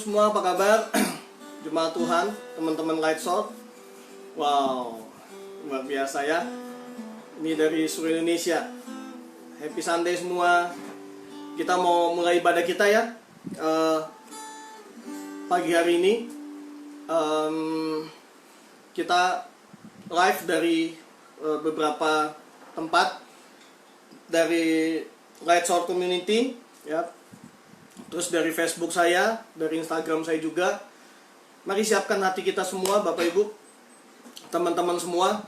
semua, apa kabar? Jemaat Tuhan, teman-teman Lightsource. Wow, luar biasa ya. Ini dari seluruh Indonesia. Happy Sunday semua. Kita mau mulai ibadah kita ya. Pagi hari ini kita live dari beberapa tempat dari Lightsource Community ya. Terus dari Facebook saya, dari Instagram saya juga. Mari siapkan hati kita semua, Bapak Ibu, teman-teman semua.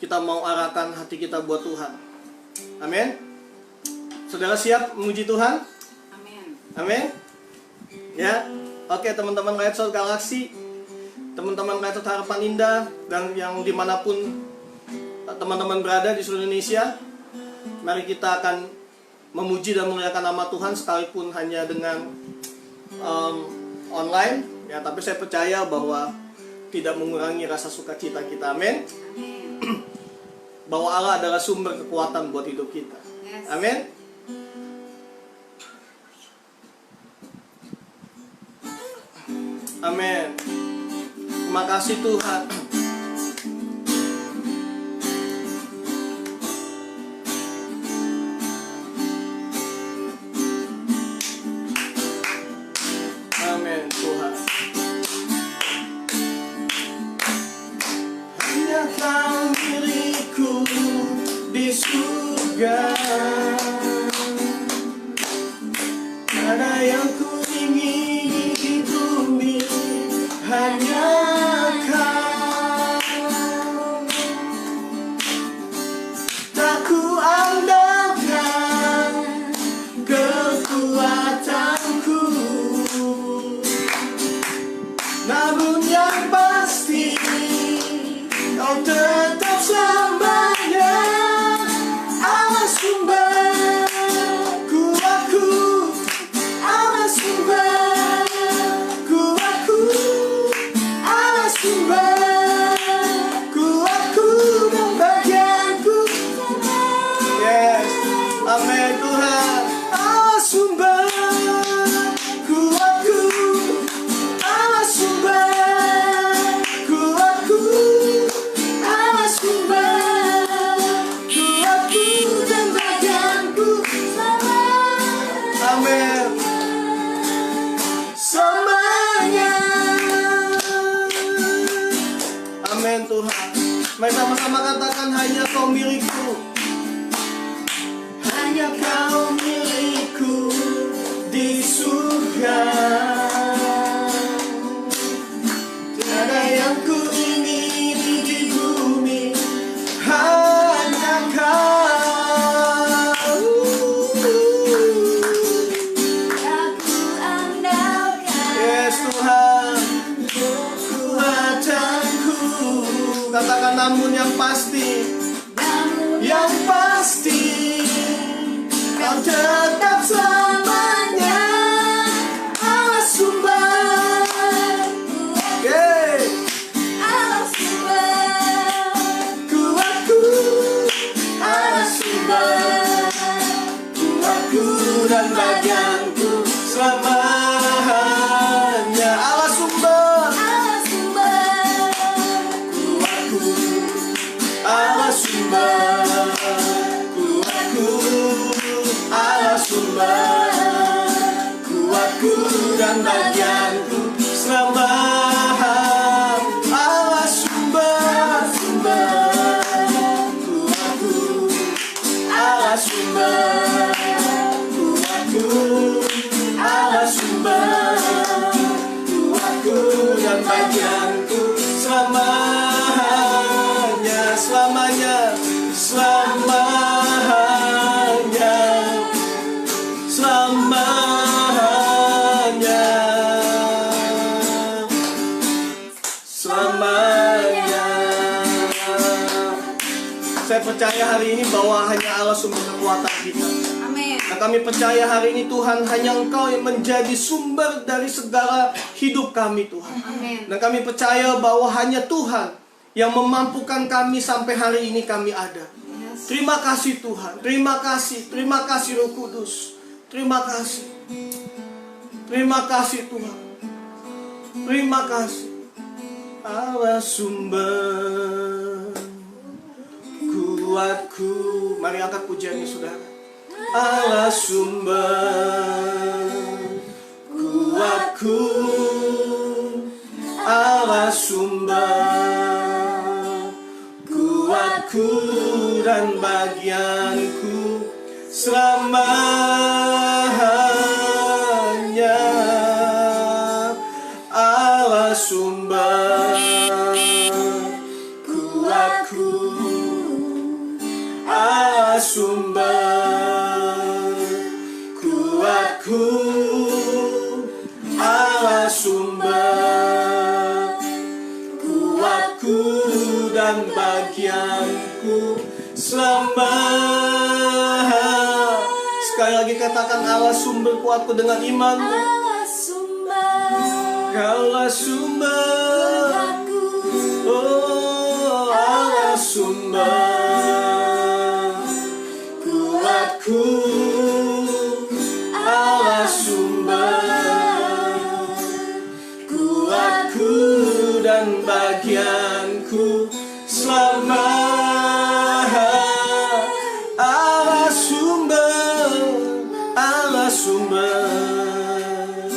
Kita mau arahkan hati kita buat Tuhan. Amin. Saudara siap memuji Tuhan? Amin. Amin. Ya. Oke, teman-teman Lightsource Galaxy, teman-teman Lightsource Harapan Indah, dan yang dimanapun teman-teman berada di seluruh Indonesia, mari kita akan memuji dan memuliakan nama Tuhan sekalipun hanya dengan online ya, tapi saya percaya bahwa tidak mengurangi rasa sukacita kita. Amin. Bahwa Allah adalah sumber kekuatan buat hidup kita. Yes. Amin. Amin. Terima kasih Tuhan. Amin Tuhan. Hanya Kau milikku di surga. Ada yang ku ingini di bumi, hanya Kau. Tak ku andalkan kekuatanku, namun yang pasti Kau tetap selamanya Allah sumber kuatku, Allah sumber kuatku, Allah sumber kuatku dan bagianku. Yes, amin Tuhan. Allah sumber kuatku, Allah sumber kuatku, Allah sumber kuatku dan bagianku. Amin. Selamanya. Amin Tuhan. Mari sama-sama katakan, hanya Kau milikku. Hanya Kau milikku di surga. Tiada yang ku ingini di bumi, hanya Kau. Aku andalkan Yes Tuhan, kekuatanku. Katakan namun yang pasti, yang pasti Kau tetap selamanya Allah sumber. Yeah. Allah sumber Kuatku, Allah sumber kuatku dan bagianku selamanya. Allah sumber Allah sumber kuatku, Allah sumber kuatku, Allah sumber kuatku dan bagianku selamanya. Allah sumber kuatku, Allah sumber kuatku, Allah sumber kuatku dan bagianku selamanya, selamanya, selamanya, selamanya, selamanya. Saya percaya hari ini bahwa hanya Allah sumber kekuatan kita. Amin. Dan kami percaya hari ini Tuhan, hanya Engkau yang menjadi sumber dari segala hidup kami Tuhan. Amin. Dan kami percaya bahwa hanya Tuhan yang memampukan kami sampai hari ini kami ada. Yes. Terima kasih Tuhan, terima kasih Roh Kudus, terima kasih Tuhan. Terima kasih Allah sumber kuatku. Mari angkat pujiannya saudara. Allah sumber kuatku, Allah sumber kuatku dan bagianku selamanya. Allah sumber kuatku, Allah sumber kuatku, Allah sumber kuatku dan bagianku selamanya. Sekali lagi katakan Allah sumber kuatku dengan iman. Allah sumber Allah sumber, oh Allah sumber kuatku, Allah sumber kuatku dan bagianku selamanya. Allah sumber, Allah sumber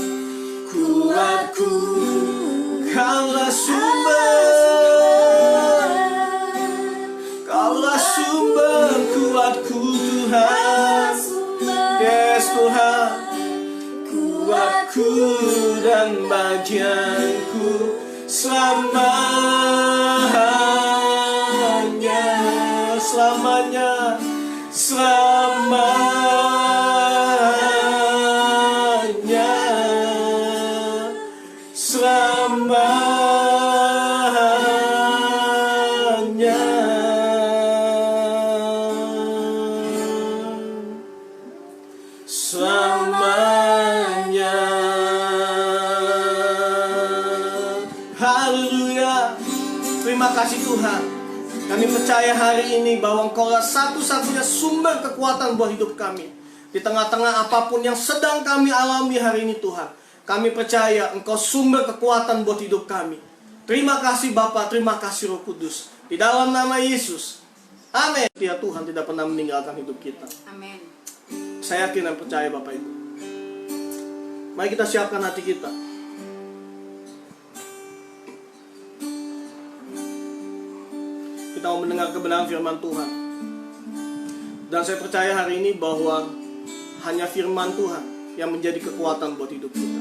kuatku, Kaulah sumber, Kaulah sumber kuatku Tuhan. Yes Tuhan, kuatku dan bagianku selamanya, selamanya, selamanya, selamanya. Selamanya. Haleluya. Terima kasih Tuhan. Kami percaya hari ini bahwa Engkaulah satu-satunya sumber kekuatan buat hidup kami. Di tengah-tengah apapun yang sedang kami alami hari ini Tuhan, kami percaya Engkau sumber kekuatan buat hidup kami. Terima kasih Bapa, terima kasih Roh Kudus. Di dalam nama Yesus. Amin. Ya Tuhan tidak pernah meninggalkan hidup kita. Amin. Saya yakin dan percaya Bapak Ibu. Mari kita siapkan hati kita. Kita mau mendengar kebenaran firman Tuhan. Dan saya percaya hari ini bahwa hanya firman Tuhan yang menjadi kekuatan buat hidup kita.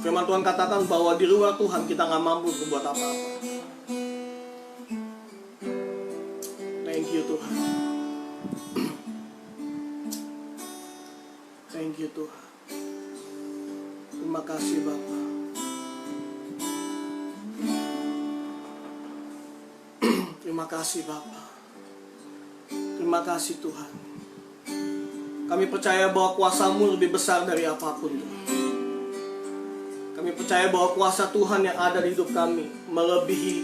Firman Tuhan katakan bahwa di luar Tuhan kita gak mampu berbuat apa-apa. Thank you Tuhan. Thank you Tuhan. Terima kasih Bapa. Terima kasih Bapa. Terima kasih Tuhan. Kami percaya bahwa kuasa-Mu lebih besar dari apapun Tuhan. Kami percaya bahwa kuasa Tuhan yang ada di hidup kami melebihi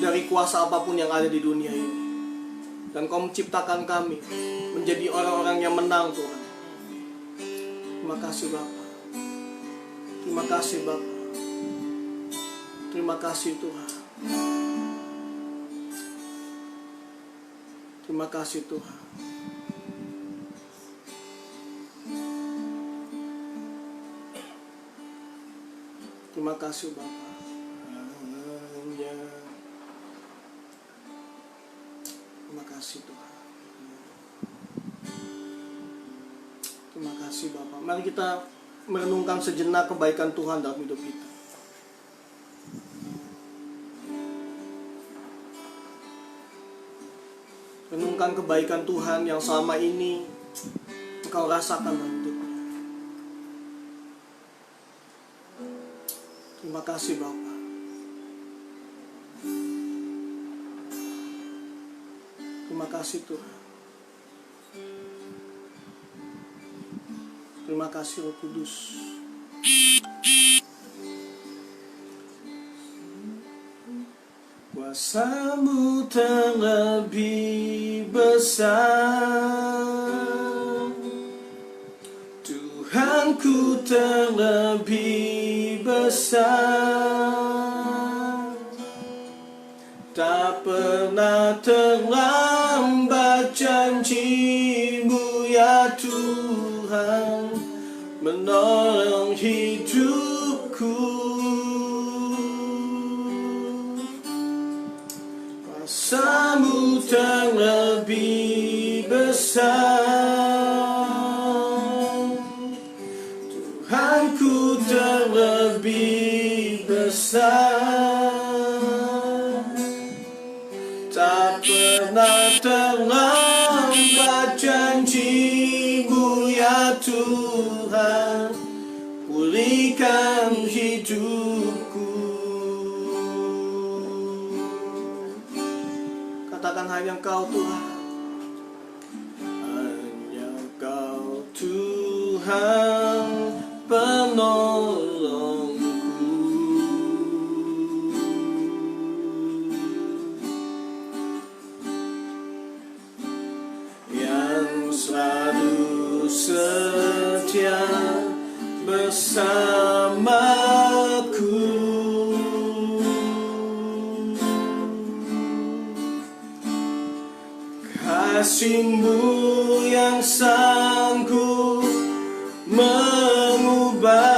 dari kuasa apapun yang ada di dunia ini. Dan Kau menciptakan kami menjadi orang-orang yang menang Tuhan. Terima kasih Bapa. Terima kasih Bapa. Terima kasih Tuhan. Terima kasih Tuhan. Terima kasih Bapa. Terima kasih Tuhan. Terima kasih Bapak. Mari kita merenungkan sejenak kebaikan Tuhan dalam hidup kita. Renungkan kebaikan Tuhan yang selama ini engkau rasakan dalam hidupnya. Terima kasih Bapak. Terima kasih Tuhan. Terima kasih Roh Kudus. Kuasa-Mu terlebih besar, Tuhan Tuhanku terlebih besar, tak pernah terlambat janji-Mu ya Tuhan, menolong hidupku. Kuasa-Mu terlebih besar, Tuhanku terlebih besar, tak pernah terlambat janji-Mu ya Tuhan, pulihkan hidupku. Katakan hanya Kau Tuhan, hanya Kau Tuhan penolongku, yang selalu setia bersamaku. Kasih-Mu yang sanggup mengubah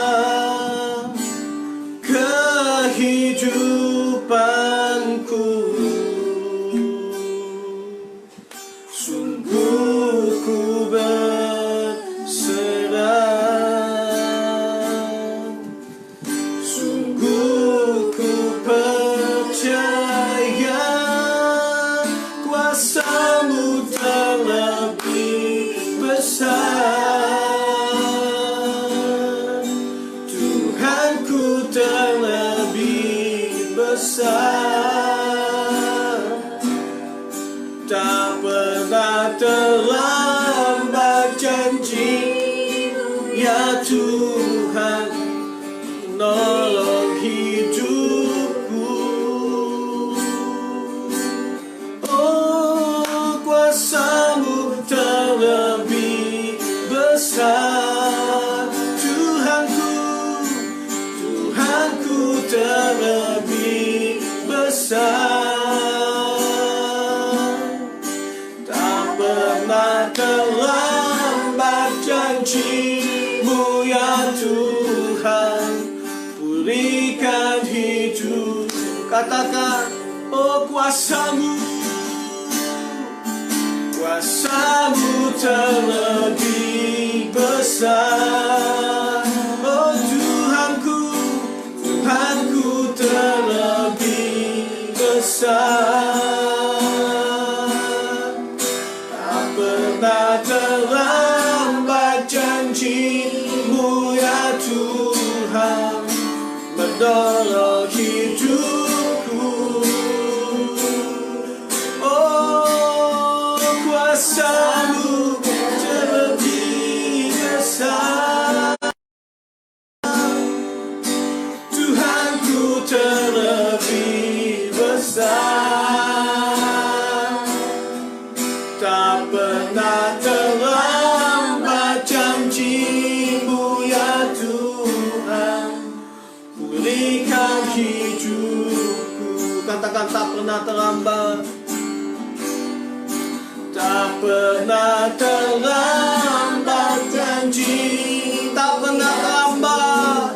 kehidupanku. Sungguh ku berserah, sungguh ku percaya, kuasa-Mu terlebih besar, Tuhanku terlebih besar, tak pernah terlambat janji-Mu ya Tuhan, menolong hidupku. Oh, kuasa-Mu terlebih besar, Tuhanku, Tuhanku terlebih besar, tak pernah terlambat janji-Mu ya Tuhan, pulihkan hidup. Katakan, oh kuasa-Mu, kuasa-Mu terlebih besar, oh Tuhanku, Tuhanku terlebih besar, tak pernah terlambat janji-Mu ya Tuhan, menolong hidupku. Oh, kuasa-Mu terlebih besar, Tuhanku terlebih besar, tak pernah terlambat janji-Mu ya Tuhan, pulihkan hidupku. Katakan, tak pernah terlambat, tak pernah terlambat janji, tak pernah terlambat,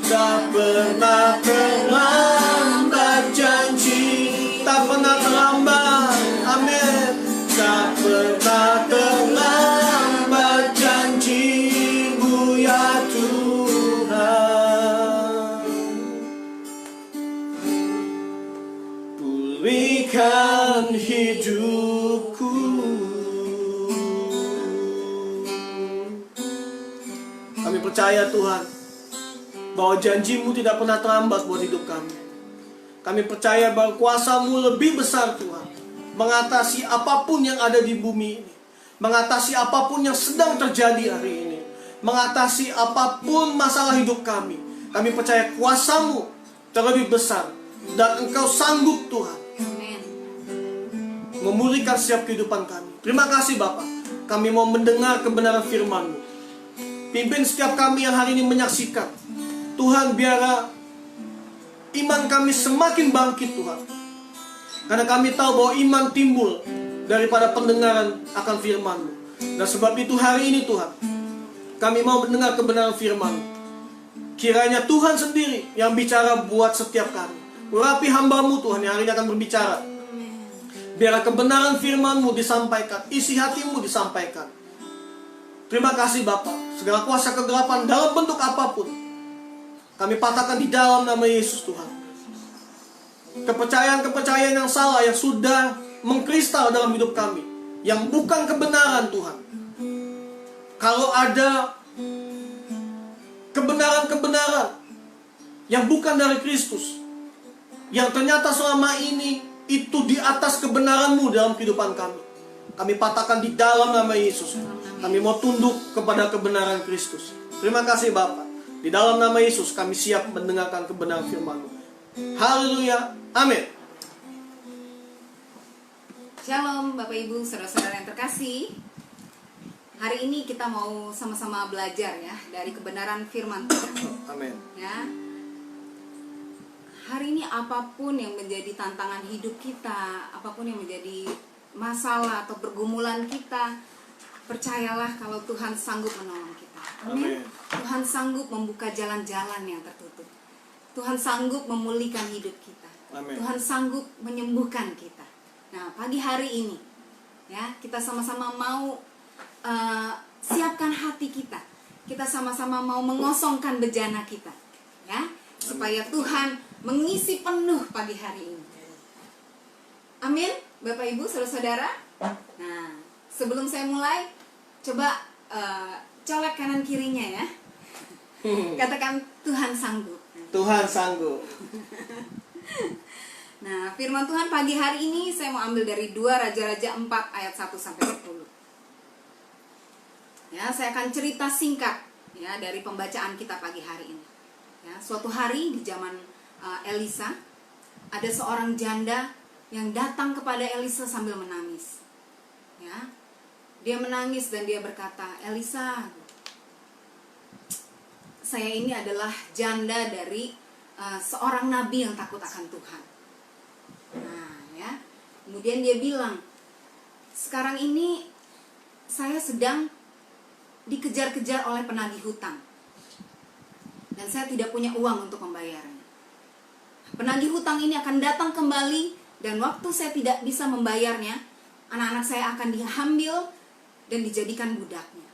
tak pernah terlambat janji, tak pernah terlambat, amin, tak pernah terlambat janji-Mu ya Tuhan, pulihkan hidupku. Kami percaya Tuhan, bahwa janji-Mu tidak pernah terlambat buat hidup kami. Kami percaya bahwa kuasa-Mu lebih besar Tuhan, mengatasi apapun yang ada di bumi ini, mengatasi apapun yang sedang terjadi hari ini, mengatasi apapun masalah hidup kami. Kami percaya kuasa-Mu terlebih besar, dan Engkau sanggup Tuhan memulihkan setiap kehidupan kami. Terima kasih Bapa, kami mau mendengar kebenaran firman-Mu. Pimpin setiap kami yang hari ini menyaksikan. Tuhan, biarlah iman kami semakin bangkit Tuhan. Karena kami tahu bahwa iman timbul daripada pendengaran akan firman-Mu. Dan sebab itu hari ini Tuhan, kami mau mendengar kebenaran firman-Mu. Kiranya Tuhan sendiri yang bicara buat setiap kami. Urapi hamba-Mu Tuhan yang hari ini akan berbicara. Biarlah kebenaran firman-Mu disampaikan, isi hati-Mu disampaikan. Terima kasih Bapa. Segala kuasa kegelapan dalam bentuk apapun kami patahkan di dalam nama Yesus Tuhan. Kepercayaan-kepercayaan yang salah yang sudah mengkristal dalam hidup kami, yang bukan kebenaran Tuhan. Kalau ada kebenaran-kebenaran yang bukan dari Kristus, yang ternyata selama ini itu di atas kebenaran-Mu dalam kehidupan kami patahkan di dalam nama Yesus. Kami mau tunduk kepada kebenaran Kristus. Terima kasih Bapa. Di dalam nama Yesus kami siap mendengarkan kebenaran firman-Mu. Haleluya. Amin. Shalom Bapak Ibu, saudara-saudara yang terkasih. Hari ini kita mau sama-sama belajar ya dari kebenaran firman Tuhan. Amin. Ya. Hari ini apapun yang menjadi tantangan hidup kita, apapun yang menjadi masalah atau pergumulan kita, percayalah kalau Tuhan sanggup menolong kita. Amin. Tuhan sanggup membuka jalan-jalan yang tertutup. Tuhan sanggup memulihkan hidup kita. Amin. Tuhan sanggup menyembuhkan kita. Nah, pagi hari ini ya, kita sama-sama mau siapkan hati kita. Kita sama-sama mau mengosongkan bejana kita. Ya, supaya Tuhan mengisi penuh pagi hari ini. Amin. Bapak Ibu, saudara-saudara. Nah, sebelum saya mulai, coba colek kanan kirinya ya. Katakan Tuhan sanggup. Tuhan sanggup. Nah, firman Tuhan pagi hari ini saya mau ambil dari 2 Raja-Raja 4 ayat 1 sampai 10. Ya, saya akan cerita singkat ya dari pembacaan kita pagi hari ini. Ya, suatu hari di zaman Elisa, ada seorang janda yang datang kepada Elisa sambil menangis. Ya. Dia menangis dan dia berkata, "Elisa, saya ini adalah janda dari seorang nabi yang takut akan Tuhan." Nah, ya. Kemudian dia bilang, "Sekarang ini saya sedang dikejar-kejar oleh penagih hutang. Dan saya tidak punya uang untuk membayarnya. Penagih hutang ini akan datang kembali dan waktu saya tidak bisa membayarnya, anak-anak saya akan diambil dan dijadikan budaknya."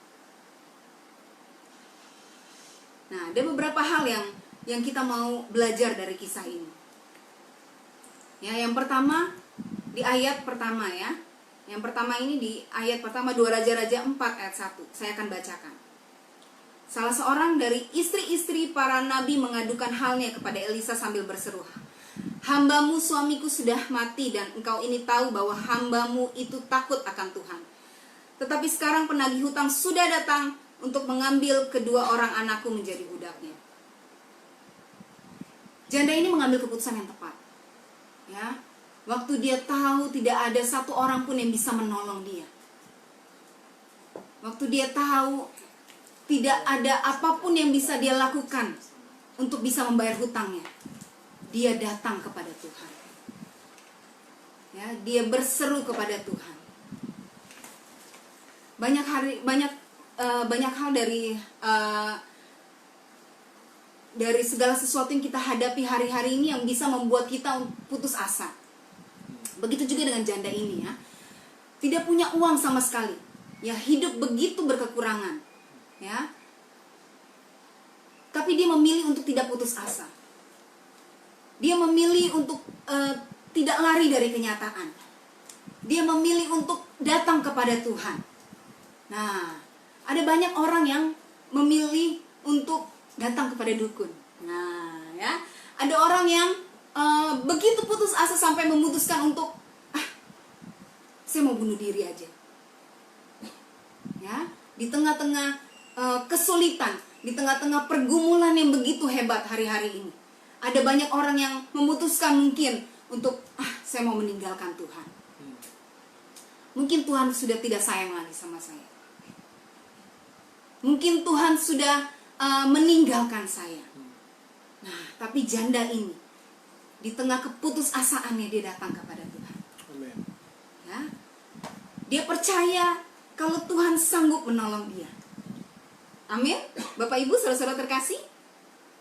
Nah, ada beberapa hal yang kita mau belajar dari kisah ini. Ya, yang pertama di ayat pertama ya. Yang pertama ini di ayat pertama 2 Raja-Raja 4 ayat 1. Saya akan bacakan. Salah seorang dari istri-istri para nabi mengadukan halnya kepada Elisa sambil berseru, "Hambamu suamiku sudah mati dan engkau ini tahu bahwa hambamu itu takut akan Tuhan. Tetapi sekarang penagih hutang sudah datang untuk mengambil kedua orang anakku menjadi budaknya." Janda ini mengambil keputusan yang tepat. Ya, waktu dia tahu tidak ada satu orang pun yang bisa menolong dia. Waktu dia tahu tidak ada apapun yang bisa dia lakukan untuk bisa membayar hutangnya, dia datang kepada Tuhan. Ya, dia berseru kepada Tuhan. Banyak hal dari segala sesuatu yang kita hadapi hari-hari ini yang bisa membuat kita putus asa. Begitu juga dengan janda ini ya. Tidak punya uang sama sekali. Ya, hidup begitu berkekurangan. Ya. Tapi dia memilih untuk tidak putus asa. Dia memilih untuk tidak lari dari kenyataan. Dia memilih untuk datang kepada Tuhan. Nah, ada banyak orang yang memilih untuk datang kepada dukun. Nah, ya, ada orang yang begitu putus asa sampai memutuskan untuk saya mau bunuh diri aja. Ya, di tengah-tengah kesulitan, di tengah-tengah pergumulan yang begitu hebat hari-hari ini, ada banyak orang yang memutuskan mungkin untuk saya mau meninggalkan Tuhan. Mungkin Tuhan sudah tidak sayang lagi sama saya. Mungkin Tuhan sudah meninggalkan saya. Nah, tapi janda ini di tengah keputusasaannya dia datang kepada Tuhan. Amin. Ya. Dia percaya kalau Tuhan sanggup menolong dia. Amin. Bapak Ibu, saudara-saudara terkasih.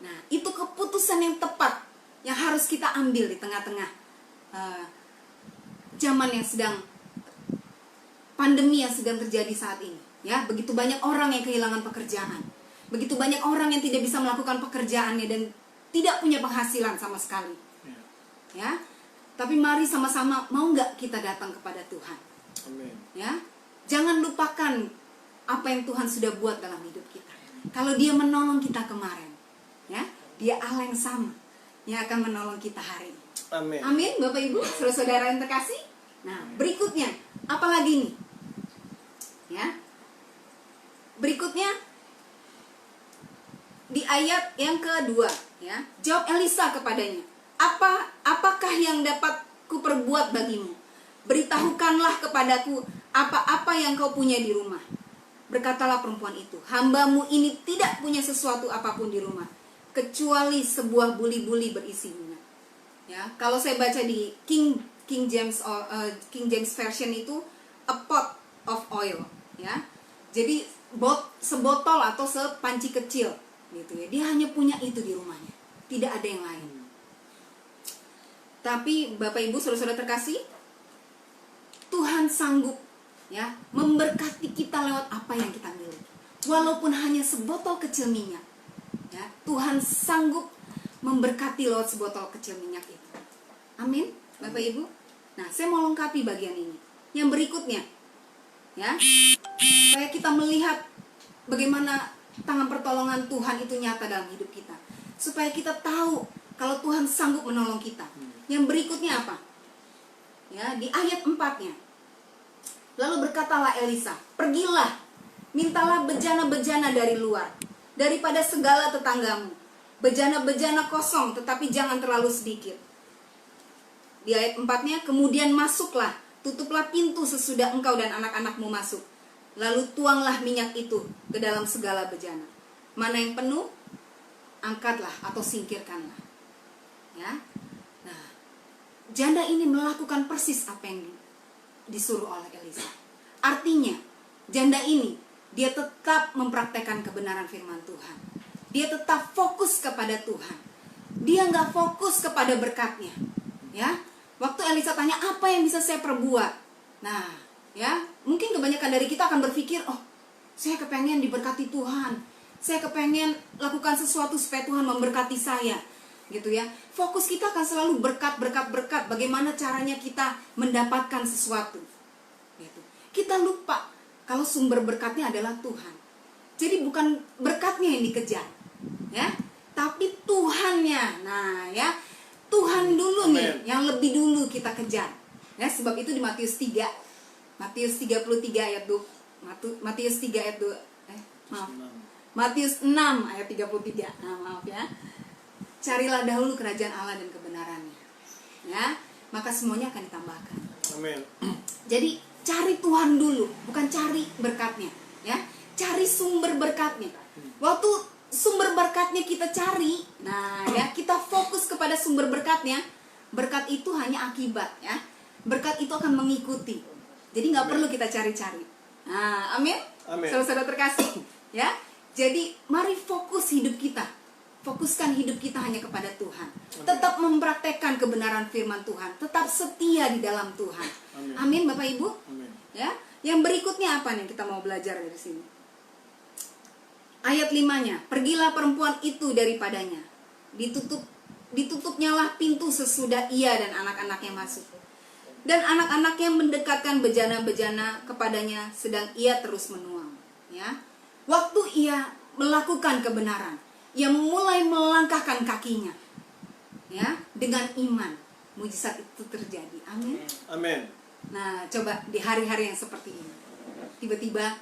Nah, itu keputusan yang tepat yang harus kita ambil di tengah-tengah zaman yang sedang pandemi yang sedang terjadi saat ini. Ya, begitu banyak orang yang kehilangan pekerjaan. Begitu banyak orang yang tidak bisa melakukan pekerjaannya dan tidak punya penghasilan sama sekali. Ya. Tapi mari sama-sama, mau nggak kita datang kepada Tuhan? Amin. Ya. Jangan lupakan apa yang Tuhan sudah buat dalam hidup kita. Kalau Dia menolong kita kemarin, ya, Dia Allah yang sama yang akan menolong kita hari ini. Amin. Amin, Bapak Ibu, saudara-saudara yang terkasih. Nah, berikutnya, apa lagi nih? Ya. Berikutnya di ayat yang kedua, ya. Jawab Elisa kepadanya, apakah yang dapat kuperbuat bagimu? Beritahukanlah kepadaku apa-apa yang kau punya di rumah. Berkatalah perempuan itu, hambamu ini tidak punya sesuatu apapun di rumah, kecuali sebuah buli-buli berisi minyak. Ya, kalau saya baca di King James Version itu a pot of oil, ya. Jadi sebotol atau sepanci kecil gitu ya. Dia hanya punya itu di rumahnya. Tidak ada yang lain. Tapi Bapak Ibu, saudara-saudara terkasih, Tuhan sanggup, ya, memberkati kita lewat apa yang kita miliki. Walaupun hanya sebotol kecil minyak, ya, Tuhan sanggup memberkati lewat sebotol kecil minyak itu. Amin, Bapak Ibu. Nah, saya mau lengkapi bagian ini. Yang berikutnya, ya, supaya kita melihat bagaimana tangan pertolongan Tuhan itu nyata dalam hidup kita. Supaya kita tahu kalau Tuhan sanggup menolong kita. Yang berikutnya apa? Ya, di ayat 4-nya. Lalu berkatalah Elisa, pergilah, mintalah bejana-bejana dari luar, daripada segala tetanggamu. Bejana-bejana kosong, tetapi jangan terlalu sedikit. Di ayat 4-nya, kemudian masuklah, tutuplah pintu sesudah engkau dan anak-anakmu masuk. Lalu tuanglah minyak itu ke dalam segala bejana. Mana yang penuh, angkatlah atau singkirkanlah. Ya. Nah, janda ini melakukan persis apa yang disuruh oleh Elisa. Artinya, janda ini dia tetap mempraktekkan kebenaran firman Tuhan. Dia tetap fokus kepada Tuhan. Dia nggak fokus kepada berkatnya. Ya, waktu Elisa tanya apa yang bisa saya perbuat. Nah, ya, mungkin kebanyakan dari kita akan berpikir, oh, saya kepengen diberkati Tuhan. Saya kepengen lakukan sesuatu supaya Tuhan memberkati saya. Gitu ya. Fokus kita akan selalu berkat. Bagaimana caranya kita mendapatkan sesuatu. Gitu. Kita lupa kalau sumber berkatnya adalah Tuhan. Jadi bukan berkatnya yang dikejar, ya, tapi Tuhannya. Nah, ya, Tuhan dulu nih yang lebih dulu kita kejar. Ya, sebab itu di Matius 3, Matius 33 ayat 2, Matius 3 ayat 2, Matius 6 ayat 33. Nah, maaf ya. Carilah dahulu kerajaan Allah dan kebenarannya. Ya, maka semuanya akan ditambahkan. Amin. Jadi cari Tuhan dulu, bukan cari berkatnya, ya. Cari sumber berkatnya. Waktu sumber berkatnya kita cari, nah, ya, kita fokus kepada sumber berkatnya. Berkat itu hanya akibat, ya. Berkat itu akan mengikuti. Jadi nggak perlu kita cari-cari. Nah, amin. Amin. Saudara-saudara terkasih, ya. Jadi mari fokus hidup kita. Fokuskan hidup kita hanya kepada Tuhan. Tetap mempraktekkan kebenaran firman Tuhan. Tetap setia di dalam Tuhan. Amin, Bapak Ibu. Amin. Ya, yang berikutnya apa nih kita mau belajar dari sini? Ayat 5-nya, pergilah perempuan itu daripadanya. Ditutupnyalah pintu sesudah ia dan anak-anaknya masuk. Dan anak-anaknya mendekatkan bejana-bejana kepadanya sedang ia terus menuang. Ya, waktu ia melakukan kebenaran, ia mulai melangkahkan kakinya, ya, dengan iman, mujizat itu terjadi. Amin. Amin. Nah, coba di hari-hari yang seperti ini, tiba-tiba,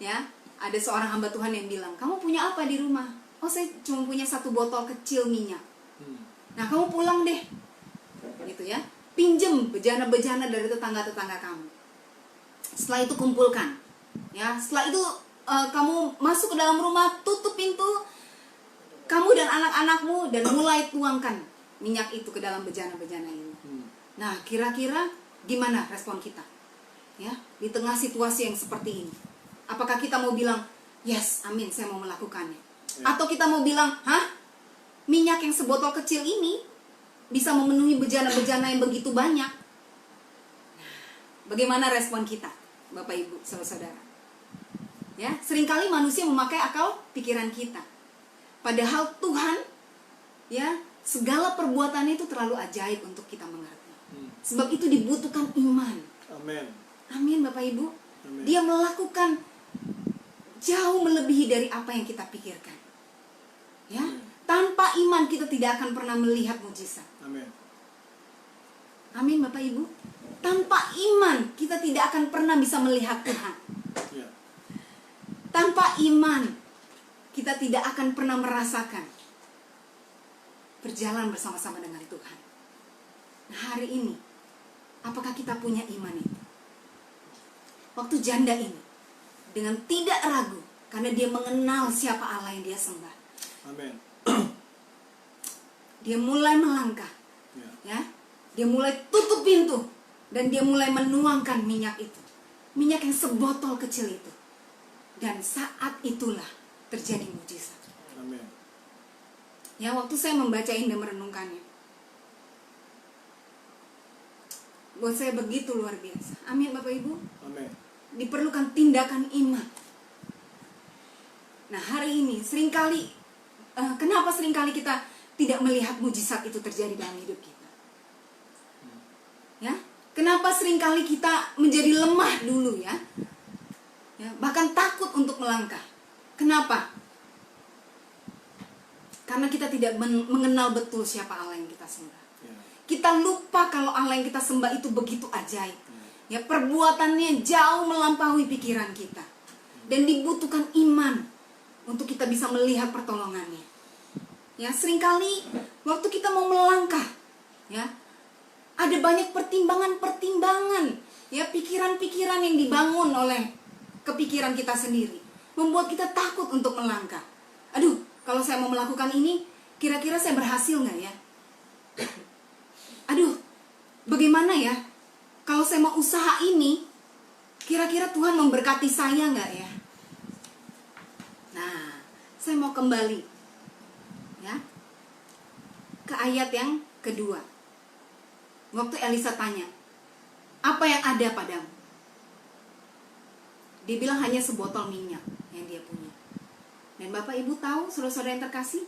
ya, ada seorang hamba Tuhan yang bilang, kamu punya apa di rumah? Oh, saya cuma punya 1 botol kecil minyak. Nah, kamu pulang deh, gitu ya, pinjem bejana-bejana dari tetangga-tetangga kamu. Setelah itu kumpulkan, ya, setelah itu kamu masuk ke dalam rumah, tutup pintu kamu dan anak-anakmu, dan mulai tuangkan minyak itu ke dalam bejana-bejana ini. Nah, kira-kira gimana respon kita? Ya, di tengah situasi yang seperti ini. Apakah kita mau bilang, yes, amin, saya mau melakukannya? Atau kita mau bilang, hah? Minyak yang sebotol kecil ini bisa memenuhi bejana-bejana yang begitu banyak. Bagaimana respon kita, Bapak Ibu, saudara-saudara? Ya, seringkali manusia memakai akal pikiran kita. Padahal Tuhan, ya, segala perbuatannya itu terlalu ajaib untuk kita mengerti. Sebab itu dibutuhkan iman. Amin. Amin, Bapak Ibu. Amin. Dia melakukan jauh melebihi dari apa yang kita pikirkan. Ya, tanpa iman kita tidak akan pernah melihat mujizat. Amin. Amin, Bapak Ibu. Tanpa iman kita tidak akan pernah bisa melihat Tuhan. Ya. Tanpa iman kita tidak akan pernah merasakan berjalan bersama-sama dengan Tuhan. Nah, hari ini, apakah kita punya iman itu? Waktu janda ini, dengan tidak ragu, karena dia mengenal siapa Allah yang dia sembah. Amin. Dia mulai melangkah, ya. Dia mulai tutup pintu, dan dia mulai menuangkan minyak itu, minyak yang sebotol kecil itu. Dan saat itulah terjadi mujizat. Amin. Ya, waktu saya membaca ini dan merenungkannya, buat saya begitu luar biasa. Amin, Bapak Ibu. Amin. Diperlukan tindakan iman. Nah, hari ini seringkali kenapa seringkali kita tidak melihat mujizat itu terjadi dalam hidup kita? Ya, kenapa seringkali kita menjadi lemah dulu, ya? Ya, bahkan takut untuk melangkah. Kenapa? Karena kita tidak mengenal betul siapa Allah yang kita sembah. Kita lupa kalau Allah yang kita sembah itu begitu ajaib. Ya, perbuatannya jauh melampaui pikiran kita. Dan dibutuhkan iman untuk kita bisa melihat pertolongannya. Ya, seringkali waktu kita mau melangkah, ya, ada banyak pertimbangan-pertimbangan, ya, pikiran-pikiran yang dibangun oleh kepikiran kita sendiri, membuat kita takut untuk melangkah. Aduh, kalau saya mau melakukan ini, kira-kira saya berhasil nggak ya? Aduh, bagaimana ya? Kalau saya mau usaha ini, kira-kira Tuhan memberkati saya nggak ya? Nah, saya mau kembali, ya, ke ayat yang kedua. Waktu Elisa tanya, apa yang ada padamu? Dia bilang hanya sebotol minyak yang dia punya. Dan Bapak Ibu tahu, saudara-saudara yang terkasih,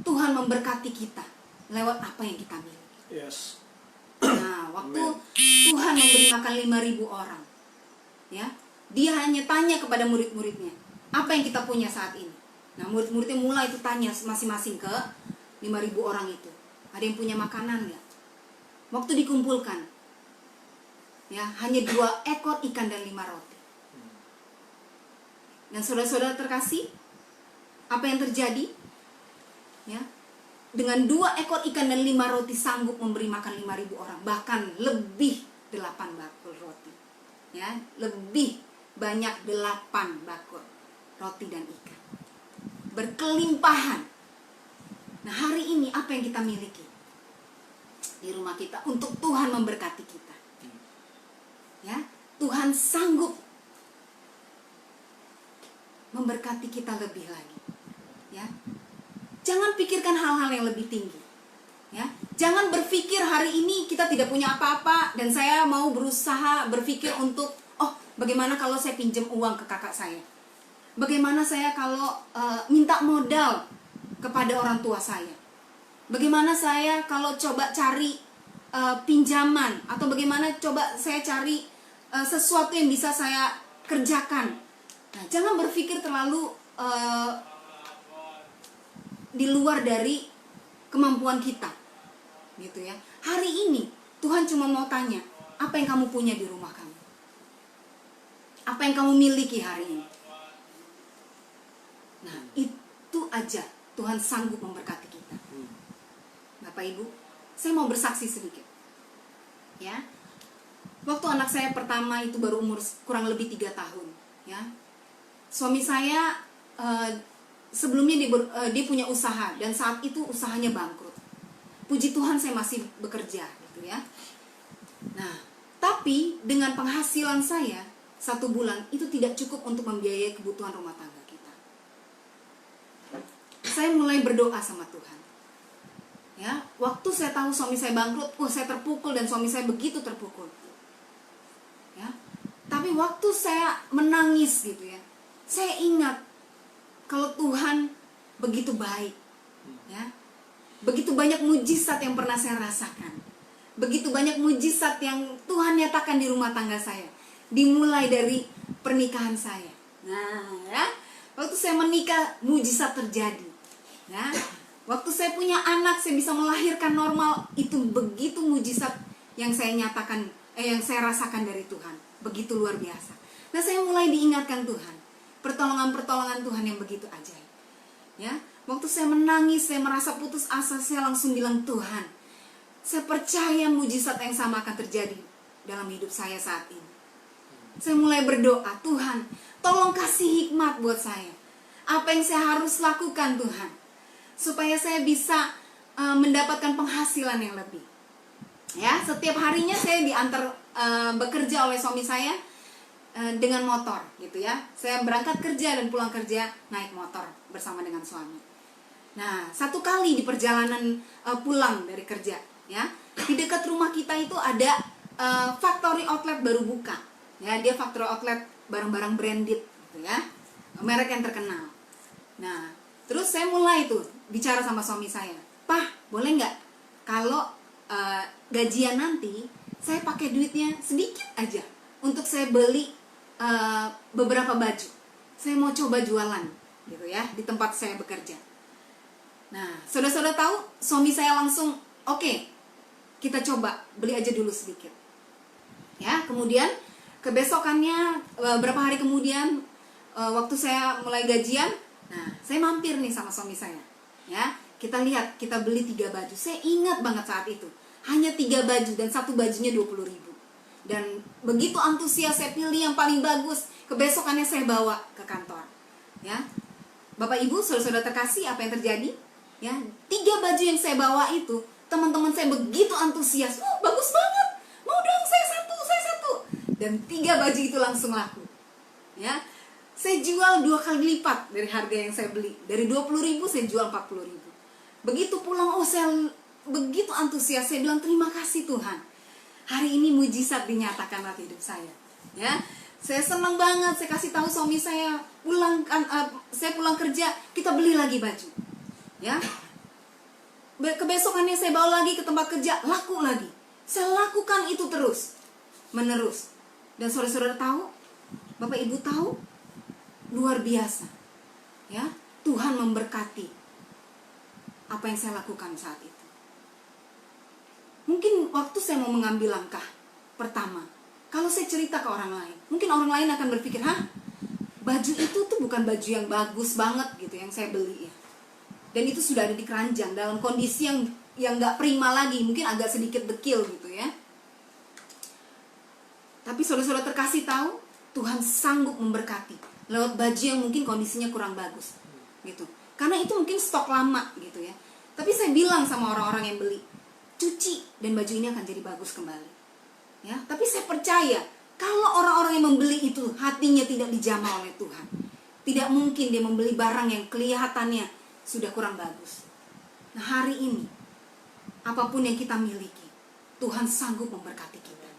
Tuhan memberkati kita lewat apa yang kita miliki. Yes. Nah, waktu Tuhan memberi makan 5.000 orang, ya, dia hanya tanya kepada murid-muridnya, apa yang kita punya saat ini? Nah, murid-muridnya mulai itu tanya masing-masing ke 5.000 orang itu, ada yang punya makanan nggak? Waktu dikumpulkan, ya, hanya 2 ekor ikan dan 5 roti. Dan saudara-saudara terkasih, apa yang terjadi? Ya, dengan 2 ekor ikan dan 5 roti sanggup memberi makan 5.000 orang, bahkan lebih 8 bakul roti. Ya, lebih banyak 8 bakul roti dan ikan. Berkelimpahan. Nah, hari ini apa yang kita miliki di rumah kita untuk Tuhan memberkati kita? Ya, Tuhan sanggup memberkati kita lebih lagi. Ya, jangan pikirkan hal-hal yang lebih tinggi. Ya, jangan berpikir hari ini kita tidak punya apa-apa dan saya mau berusaha berpikir untuk, oh, bagaimana kalau saya pinjam uang ke kakak saya? Bagaimana saya kalau minta modal kepada orang tua saya? Bagaimana saya kalau coba cari pinjaman? Atau bagaimana coba saya cari sesuatu yang bisa saya kerjakan? Nah, jangan berpikir terlalu di luar dari kemampuan kita, gitu ya. Hari ini Tuhan cuma mau tanya, apa yang kamu punya di rumah kamu? Apa yang kamu miliki hari ini? Nah, itu aja Tuhan sanggup memberkati kita. Bapak Ibu, saya mau bersaksi sedikit, ya. Waktu anak saya pertama itu baru umur kurang lebih 3 tahun, ya. suami saya sebelumnya dia punya usaha dan saat itu usahanya bangkrut. Puji Tuhan saya masih bekerja gitu ya. Nah, tapi dengan penghasilan saya 1 bulan itu tidak cukup untuk membiayai kebutuhan rumah tangga kita. Saya mulai berdoa sama Tuhan. Ya, waktu saya tahu suami saya bangkrut, saya terpukul dan suami saya begitu terpukul. Ya. Tapi waktu saya menangis gitu ya, saya ingat kalau Tuhan begitu baik. Ya. Begitu banyak mujizat yang pernah saya rasakan. Begitu banyak mujizat yang Tuhan nyatakan di rumah tangga saya. Dimulai dari pernikahan saya. Nah, ya, waktu saya menikah mujizat terjadi. Ya, waktu saya punya anak saya bisa melahirkan normal, itu begitu mujizat yang saya nyatakan, yang saya rasakan dari Tuhan. Begitu luar biasa. Nah, saya mulai diingatkan Tuhan. Pertolongan-pertolongan Tuhan yang begitu ajaib. Ya, waktu saya menangis, saya merasa putus asa, saya langsung bilang, Tuhan, saya percaya mujizat yang sama akan terjadi dalam hidup saya saat ini. Saya mulai berdoa, Tuhan, tolong kasih hikmat buat saya. Apa yang saya harus lakukan, Tuhan, supaya saya bisa mendapatkan penghasilan yang lebih. Ya, setiap harinya saya diantar bekerja oleh suami saya dengan motor, gitu ya. Saya berangkat kerja dan pulang kerja naik motor bersama dengan suami. Nah, satu kali di perjalanan pulang dari kerja, ya, di dekat rumah kita itu ada factory outlet baru buka. Ya, dia factory outlet barang-barang branded gitu ya, merek yang terkenal. Nah, terus saya mulai tuh bicara sama suami saya, Pak, boleh nggak kalau gajian nanti saya pakai duitnya sedikit aja untuk saya beli beberapa baju. Saya mau coba jualan gitu ya di tempat saya bekerja. Nah, saudara-saudara tahu, suami saya langsung oke, kita coba beli aja dulu sedikit. Ya, kemudian kebesokannya beberapa hari kemudian waktu saya mulai gajian, nah saya mampir nih sama suami saya. Ya, kita lihat, kita beli 3 baju. Saya ingat banget saat itu, hanya 3 baju dan 1 bajunya 20.000. Dan begitu antusias saya pilih yang paling bagus. Kebesokannya saya bawa ke kantor. Ya, Bapak Ibu, saudara-saudara terkasih, apa yang terjadi? Ya, 3 baju yang saya bawa itu, teman-teman saya begitu antusias. Bagus banget. Mau dong, saya satu. Dan 3 baju itu langsung laku. Ya, saya jual 2 kali lipat dari harga yang saya beli. Dari 20.000 saya jual 40.000. Begitu pulang, saya begitu antusias. Saya bilang, terima kasih Tuhan. Hari ini mujizat dinyatakan dalam hidup saya. Ya, saya senang banget. Saya kasih tahu suami saya, saya pulang kerja, kita beli lagi baju. Ya, kebesokannya saya bawa lagi ke tempat kerja, laku lagi. Saya lakukan itu terus menerus. Dan saudara-saudara tahu, Bapak Ibu tahu, luar biasa. Ya, Tuhan memberkati apa yang saya lakukan saat itu. Mungkin waktu saya mau mengambil langkah pertama, kalau saya cerita ke orang lain, mungkin orang lain akan berpikir, baju itu tuh bukan baju yang bagus banget gitu yang saya beli ya. Dan itu sudah ada di keranjang dalam kondisi yang nggak prima lagi, mungkin agak sedikit dekil gitu ya. Tapi saudara-saudara terkasih tahu, Tuhan sanggup memberkati lewat baju yang mungkin kondisinya kurang bagus gitu. Karena itu mungkin stok lama gitu ya. Tapi saya bilang sama orang-orang yang beli, cuci dan baju ini akan jadi bagus kembali. Ya, tapi saya percaya kalau orang-orang yang membeli itu hatinya tidak dijamah oleh Tuhan, tidak mungkin dia membeli barang yang kelihatannya sudah kurang bagus. Nah, hari ini apapun yang kita miliki, Tuhan sanggup memberkati kita.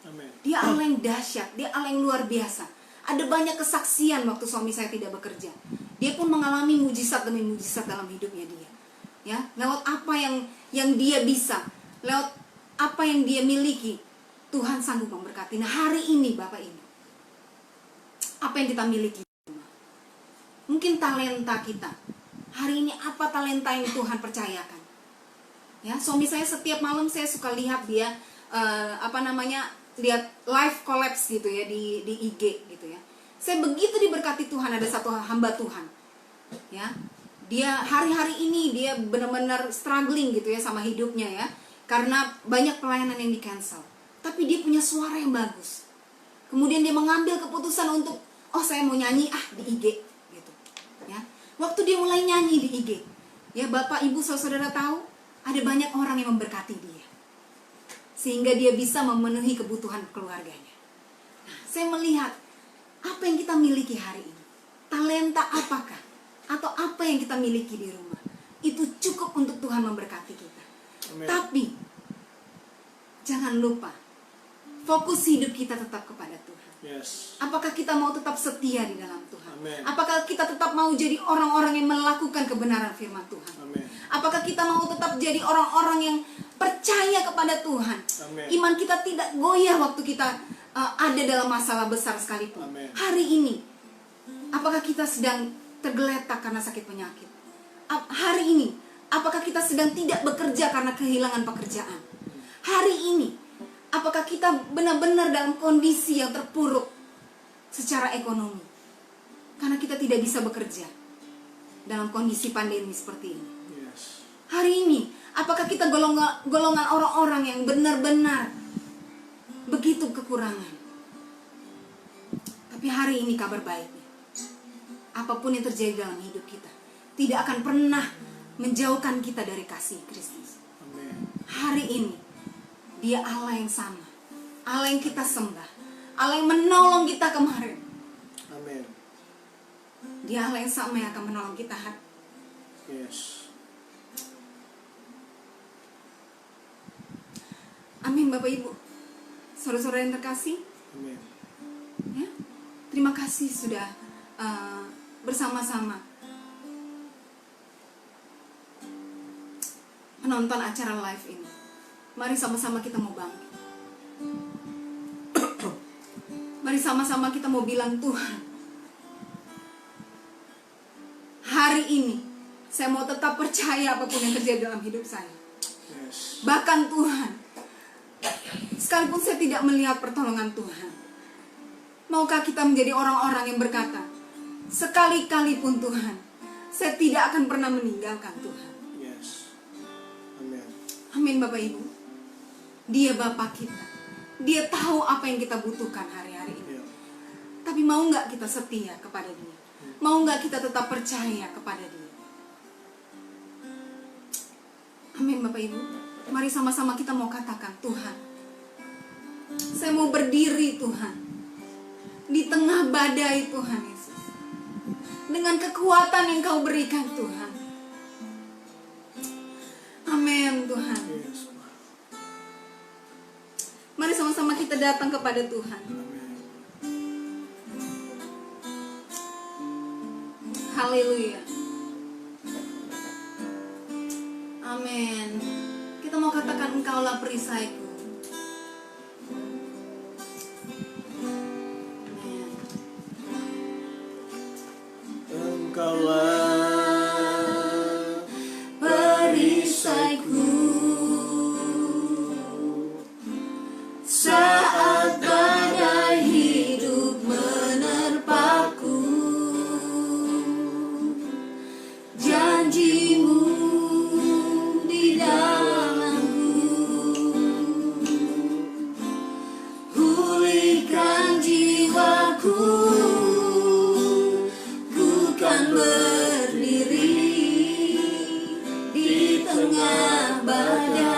Amen. Dia Allah yang dahsyat, dia Allah yang luar biasa. Ada banyak kesaksian waktu suami saya tidak bekerja. Dia pun mengalami mujizat demi mujizat dalam hidupnya dia. Ya, lewat apa yang dia bisa, lewat apa yang dia miliki, Tuhan sanggup memberkati. Nah, hari ini Bapak Ibu, apa yang kita miliki? Mungkin talenta kita. Hari ini apa talenta yang Tuhan percayakan? Ya, suami saya setiap malam saya suka lihat dia lihat live collapse gitu ya di IG gitu ya. Saya begitu diberkati Tuhan, ada satu hamba Tuhan. Ya. Dia hari-hari ini dia benar-benar struggling gitu ya sama hidupnya ya. Karena banyak pelayanan yang di-cancel. Tapi dia punya suara yang bagus. Kemudian dia mengambil keputusan untuk oh saya mau nyanyi di IG gitu. Ya. Waktu dia mulai nyanyi di IG, ya Bapak Ibu saudara tahu ada banyak orang yang memberkati dia. Sehingga dia bisa memenuhi kebutuhan keluarganya. Nah, saya melihat apa yang kita miliki hari ini. Talenta apakah? Atau apa yang kita miliki di rumah. Itu cukup untuk Tuhan memberkati kita. Amen. Tapi jangan lupa, fokus hidup kita tetap kepada Tuhan. Yes. Apakah kita mau tetap setia di dalam Tuhan? Amen. Apakah kita tetap mau jadi orang-orang yang melakukan kebenaran firman Tuhan? Amen. Apakah kita mau tetap jadi orang-orang yang percaya kepada Tuhan? Amen. Iman kita tidak goyah waktu kita ada dalam masalah besar sekalipun. Amen. Hari ini, apakah kita sedang tergeletak karena sakit penyakit? Hari ini, apakah kita sedang tidak bekerja karena kehilangan pekerjaan? Hari ini, apakah kita benar-benar dalam kondisi yang terpuruk secara ekonomi? Karena kita tidak bisa bekerja dalam kondisi pandemi seperti ini. Yes. Hari ini, apakah kita golongan orang-orang yang benar-benar begitu kekurangan? Tapi hari ini kabar baiknya, apapun yang terjadi dalam hidup kita tidak akan pernah menjauhkan kita dari kasih Kristus. Amen. Hari ini Dia Allah yang sama, Allah yang kita sembah, Allah yang menolong kita kemarin. Amen. Dia Allah yang sama yang akan menolong kita hari. Yes. Amin Bapak Ibu, saudara-saudara yang terkasih. Amen. Ya, terima kasih sudah bersama-sama menonton acara live ini. Mari sama-sama kita mau bangkit. Mari sama-sama kita mau bilang, Tuhan, hari ini saya mau tetap percaya apapun yang terjadi dalam hidup saya. Yes. Bahkan Tuhan, sekalipun saya tidak melihat pertolongan Tuhan, maukah kita menjadi orang-orang yang berkata, sekali-kali pun Tuhan, saya tidak akan pernah meninggalkan Tuhan. Yes. Amen. Amin Bapak Ibu. Dia Bapa kita. Dia tahu apa yang kita butuhkan hari-hari ini. Yeah. Tapi mau gak kita setia kepada Dia? Mau gak kita tetap percaya kepada Dia? Amin Bapak Ibu. Mari sama-sama kita mau katakan, Tuhan, saya mau berdiri Tuhan di tengah badai Tuhan Yesus, dengan kekuatan yang Kau berikan Tuhan. Amin Tuhan. Yes. Mari sama-sama kita datang kepada Tuhan. Amen. Haleluya. Amin. Kita mau katakan, Engkaulah perisaiku. Amin. Engkaulah perisaiku Saat badai hidup menerpaku, janjimu di dalamku, pulihkan jiwaku, ku kan berdiri di tengah badai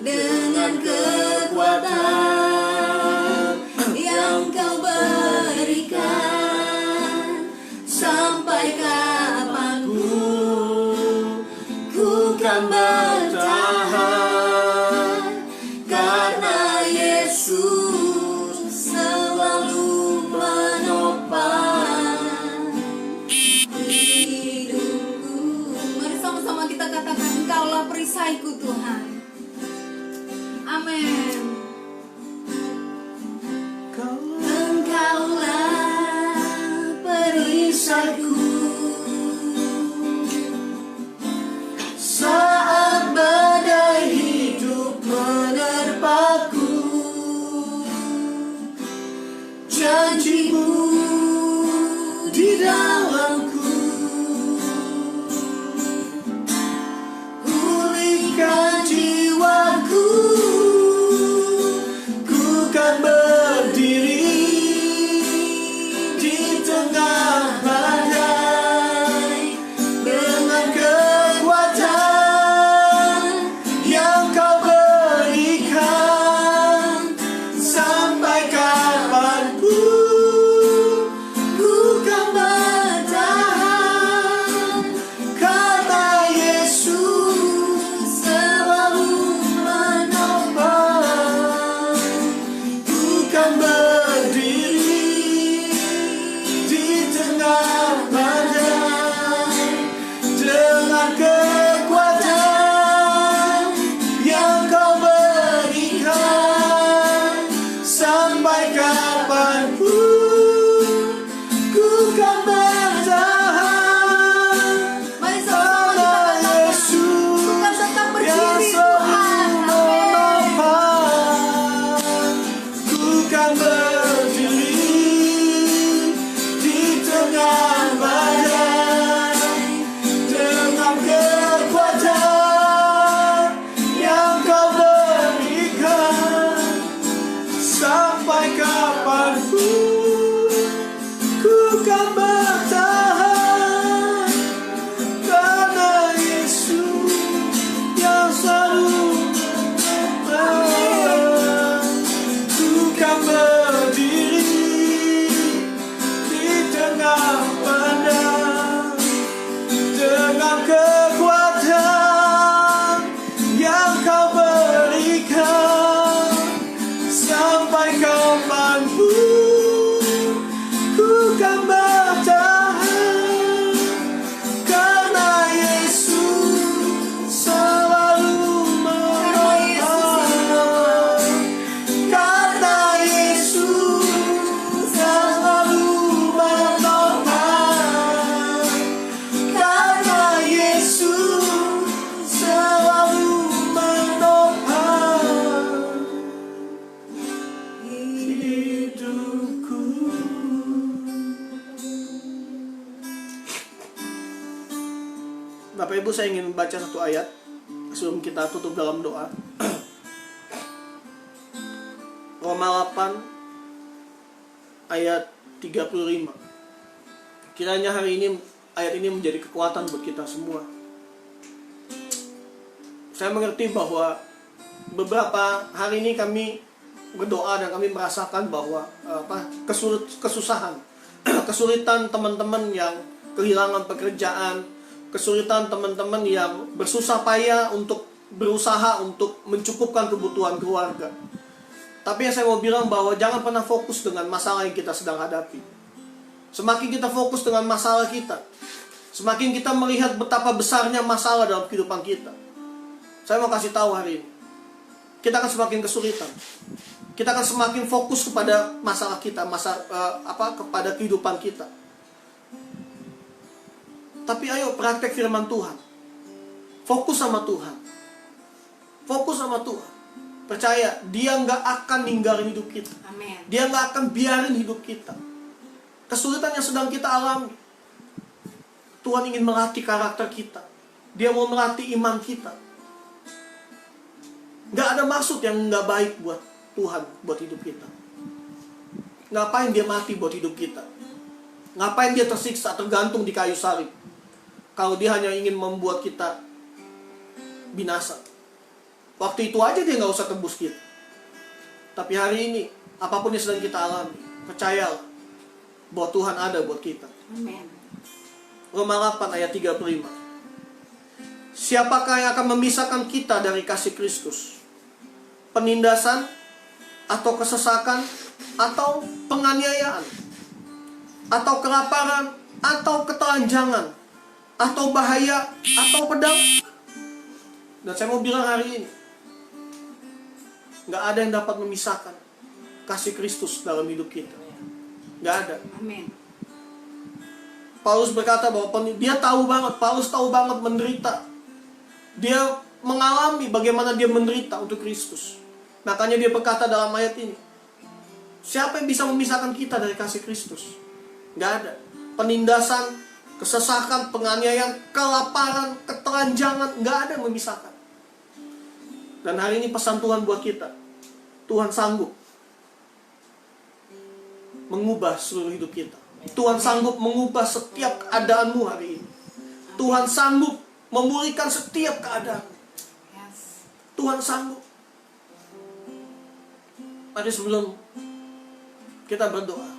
dengan kekuatan yang Kau berikan. Sampai kapanpun ku kan bertahan, karena Yesus selalu menopang hidupku. Mari sama-sama kita katakan, Engkaulah perisaiku Tuhan. Amin. Engkaulah perisaiku saat dengan kekuatan yang kau berikan, sampai kapanpun ku kan bertahan, karena Yesus selalu menopang, karena Yesus selalu menopang, karena Yesus selalu menopang hidupku. Bapak Ibu, saya ingin membaca satu ayat sebelum kita tutup dalam doa. Roma 8 ayat 35. Kiranya hari ini ayat ini menjadi kekuatan buat kita semua. Saya mengerti bahwa beberapa hari ini kami berdoa dan kami merasakan bahwa kesusahan, kesulitan teman-teman yang kehilangan pekerjaan, kesulitan teman-teman yang bersusah payah untuk berusaha untuk mencukupkan kebutuhan keluarga. Tapi yang saya mau bilang bahwa jangan pernah fokus dengan masalah yang kita sedang hadapi. Semakin kita fokus dengan masalah kita, semakin kita melihat betapa besarnya masalah dalam kehidupan kita. Saya mau kasih tahu hari ini, kita akan semakin kesulitan. Kita akan semakin fokus kepada masalah kita, kepada kehidupan kita. Tapi ayo praktek firman Tuhan. Fokus sama Tuhan. Fokus sama Tuhan. Percaya, Dia nggak akan ninggalin hidup kita. Amin. Dia nggak akan biarin hidup kita. Kesulitan yang sedang kita alami, Tuhan ingin melatih karakter kita. Dia mau melatih iman kita. Nggak ada maksud yang nggak baik buat Tuhan, buat hidup kita. Ngapain Dia mati buat hidup kita? Ngapain Dia tersiksa, tergantung di kayu salib, kalau Dia hanya ingin membuat kita binasa? Waktu itu aja Dia nggak usah tebus kita. Tapi hari ini, apapun yang sedang kita alami, percayalah bahwa Tuhan ada buat kita. Amin. Roma 8 ayat 35. Siapakah yang akan memisahkan kita dari kasih Kristus? Penindasan, atau kesesakan, atau penganiayaan, atau kelaparan, atau ketelanjangan, atau bahaya, atau pedang? Dan saya mau bilang hari ini, nggak ada yang dapat memisahkan kasih Kristus dalam hidup kita. Nggak ada. Amin. Paulus berkata bahwa dia tahu banget, Paulus tahu banget menderita. Dia mengalami bagaimana dia menderita untuk Kristus. Makanya dia berkata dalam ayat ini, siapa yang bisa memisahkan kita dari kasih Kristus? Nggak ada. Penindasan, kesesakan, penganiayaan, kelaparan, ketelanjangan, nggak ada yang memisahkan. Dan hari ini pesan Tuhan buat kita, Tuhan sanggup mengubah seluruh hidup kita. Tuhan sanggup mengubah setiap keadaanmu hari ini. Tuhan sanggup memulihkan setiap keadaan. Yes. Tuhan sanggup. Mari sebelum kita berdoa,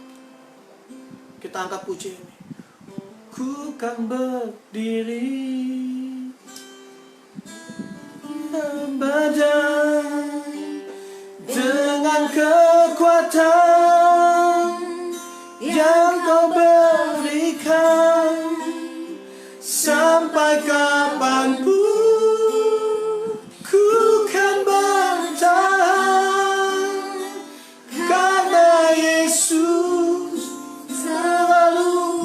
kita angkat puji ini. Ku kan berdiri badai dengan kekuatan yang Kau berikan, sampai kapanpun ku kan bertahan, karena Yesus selalu.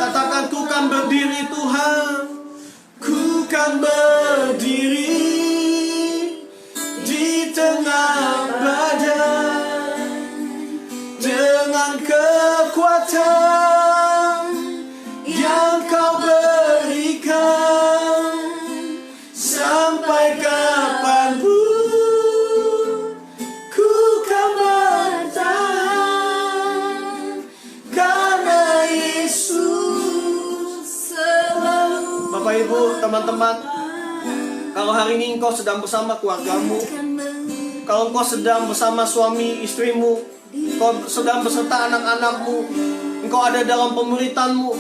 Katakan, ku kan berdiri Tuhan, ku kan berdiri di tengah badai dengan kekuatan yang Kau berikan, sampai kapanpun ku kan bertahan, karena Yesus selalu. Bapak Ibu, teman-teman, kalau hari ini engkau sedang bersama keluargamu, kalau engkau sedang bersama suami istrimu, engkau sedang beserta anak-anakmu, engkau ada dalam pemuritanmu,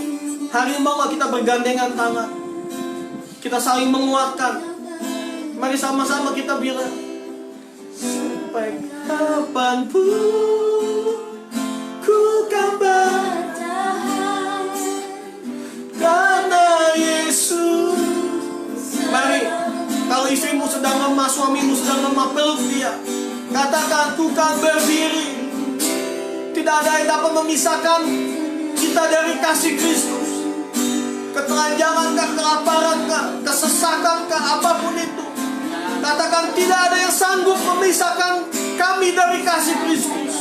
hari ini mau kita bergandengan tangan. Kita saling menguatkan. Mari sama-sama kita bilang, sampai kapanpun ku kan bertahan karena Yesus. Mari, kalau istrimu sedang lemah, suamimu sedang lemah, peluk dia. Katakan, ku kan berdiri. Tidak ada yang dapat memisahkan kita dari kasih Kristus. Ketelanjangan kah, kelaparan kah, kesesakan kah, apapun itu. Katakan, tidak ada yang sanggup memisahkan kami dari kasih Kristus.